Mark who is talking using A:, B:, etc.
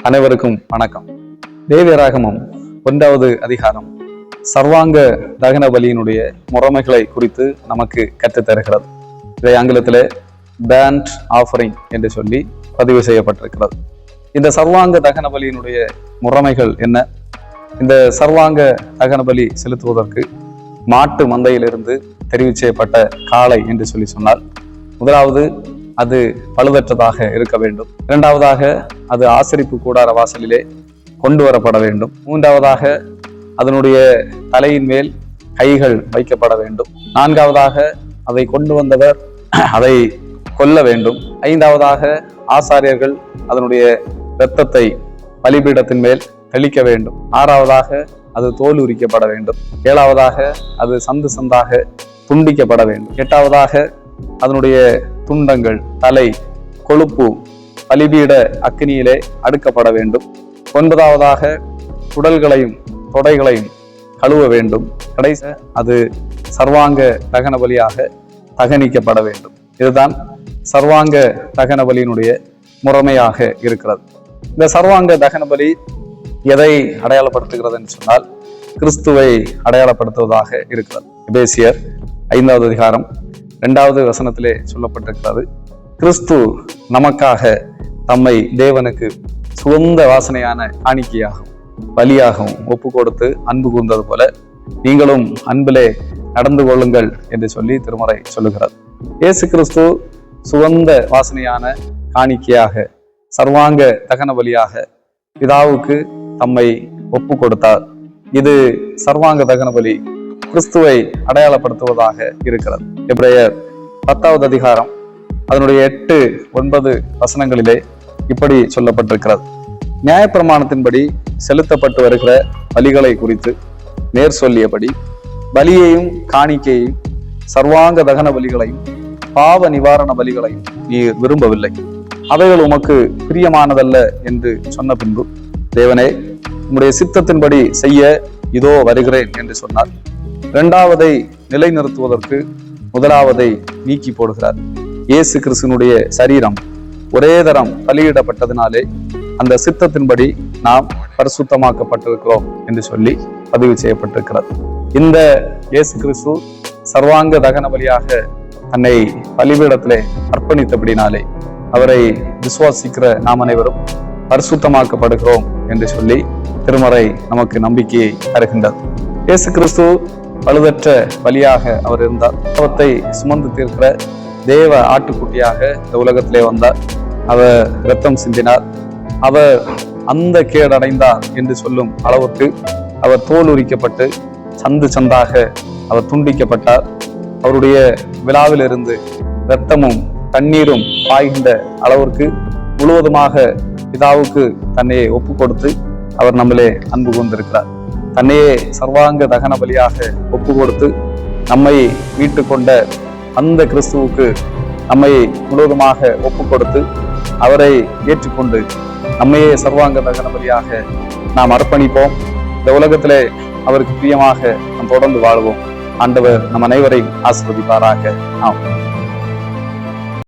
A: அனைவருக்கும் வணக்கம். லேவியராகமம் 1வது அதிகாரம் சர்வாங்க தகன பலியினுடைய முறைமைகளை குறித்து நமக்கு கற்றுத்தருகிறது. இதை ஆங்கிலத்தில் பேண்ட் ஆஃபரிங் என்று சொல்லி பதிவு செய்யப்பட்டிருக்கிறது. இந்த சர்வாங்க தகன பலியினுடைய முறைமைகள் என்ன? இந்த சர்வாங்க தகன பலி செலுத்துவதற்கு மாட்டு மந்தையிலிருந்து தெரிவு செய்யப்பட்ட காளை என்று சொல்லி சொன்னால், முதலாவது அது பழுதற்றதாக இருக்க வேண்டும். இரண்டாவதாக அது ஆசரிப்பு கூடார வாசலிலே கொண்டு வரப்பட வேண்டும். மூன்றாவதாக அதனுடைய தலையின் மேல் கைகள் வைக்கப்பட வேண்டும். நான்காவதாக அதை கொண்டு வந்தவர் அதை கொல்ல வேண்டும். ஐந்தாவதாக ஆசாரியர்கள் அதனுடைய இரத்தத்தை பலிபீடத்தின் மேல் தெளிக்க வேண்டும். ஆறாவதாக அது தோல் உரிக்கப்பட வேண்டும். ஏழாவதாக அது சந்து சந்தாக துண்டிக்கப்பட வேண்டும். எட்டாவதாக அதனுடைய துண்டங்கள், தலை, கொழுப்பு பலிபீட அக்கினியிலே அடுக்கப்பட வேண்டும். ஒன்பதாவதாக உடல்களையும் தொடைகளையும் கழுவ வேண்டும். கடைசி அது சர்வாங்க தகன பலியாக தகனிக்கப்பட வேண்டும். இதுதான் சர்வாங்க தகன பலியினுடைய முறைமையாக இருக்கிறது. இந்த சர்வாங்க தகன பலி எதை அடையாளப்படுத்துகிறது என்று சொன்னால், கிறிஸ்துவை அடையாளப்படுத்துவதாக இருக்கிறது. எபேசியர் 5வது அதிகாரம் 2வது வசனத்திலே சொல்லப்பட்டிருக்கிறது, கிறிஸ்து நமக்காக தம்மை தேவனுக்கு சுகந்த வாசனையான காணிக்கையாகவும் பலியாகவும் ஒப்பு கொடுத்து அன்பு கூர்ந்தது போல நீங்களும் அன்பிலே நடந்து கொள்ளுங்கள் என்று சொல்லி திருமறை சொல்லுகிறது. இயேசு கிறிஸ்து சுகந்த வாசனையான காணிக்கையாக சர்வாங்க தகன பலியாக பிதாவுக்கு தம்மை ஒப்பு கொடுத்தார். இது சர்வாங்க தகன பலி கிறிஸ்துவை அடையாளப்படுத்துவதாக இருக்கிறது. எபிரேயர் 10வது அதிகாரம் அதனுடைய 8, 9 வசனங்களிலே இப்படி சொல்லப்பட்டிருக்கிறது, நியாயப்பிரமாணத்தின்படி செலுத்தப்பட்டு வருகிற பலிகளை குறித்து நேர் சொல்லியபடி பலியையும் காணிக்கையையும் சர்வாங்க தகன பலிகளையும் பாவ நிவாரண பலிகளையும் நீர் விரும்பவில்லை, அவைகள் உமக்கு பிரியமானதல்ல என்று சொன்ன பின்பு, தேவனே உம்முடைய சித்தத்தின்படி செய்ய இதோ வருகிறேன் என்று சொன்னார். இரண்டாவதை நிலைநிறுத்துவதற்கு முதலாவதை நீக்கி போடுகிறார். இயேசு கிறிஸ்துவினுடைய சரீரம் ஒரே தரம் பலியிடப்பட்டதினாலே அந்த சித்தத்தின்படி நாம் பரிசுத்தமாக்கப்பட்டிருக்கிறோம் என்று சொல்லி பதிவு செய்யப்பட்டிருக்கிறது. இந்த இயேசு கிறிஸ்து சர்வாங்க தகன பலியாக தன்னை பலிபீடத்திலே அர்ப்பணித்தபடினாலே அவரை விசுவாசிக்கிற நாம் அனைவரும் பரிசுத்தமாக்கப்படுகிறோம் என்று சொல்லி திருமறை நமக்கு நம்பிக்கையை தருகின்றது. இயேசு கிறிஸ்து பழுதற்ற பலியாக அவர் இருந்தார். பாவத்தை சுமந்து தீர்க்கிற தேவ ஆட்டுக்குட்டியாக இந்த உலகத்திலே வந்தார். அவர் இரத்தம் சிந்தினார். அவர் அந்த கேடடைந்தார் என்று சொல்லும் அளவுக்கு அவர் தோல் உரிக்கப்பட்டு சந்து சந்தாக அவர் துண்டிக்கப்பட்டார். அவருடைய விழாவிலிருந்து இரத்தமும் தண்ணீரும் பாய்கின்ற அளவிற்கு முழுவதுமாக பிதாவுக்கு தன்னையே ஒப்பு கொடுத்து அவர் நம்மளே அன்பு கொண்டிருக்கிறார். தன்னையே சர்வாங்க தகன பலியாக ஒப்பு கொடுத்து நம்மை மீட்டு கொண்ட அந்த கிறிஸ்துவுக்கு நம்மை முழுவதுமாக ஒப்பு கொடுத்து அவரை ஏற்றுக்கொண்டு நம்மையே சர்வாங்க தகன பலியாக நாம் அர்ப்பணிப்போம். இந்த உலகத்திலே அவருக்கு பிரியமாக நாம் தொடர்ந்து வாழ்வோம். ஆண்டவர் நம் அனைவரையும் ஆசீர்வதிப்பாராக. ஆம்.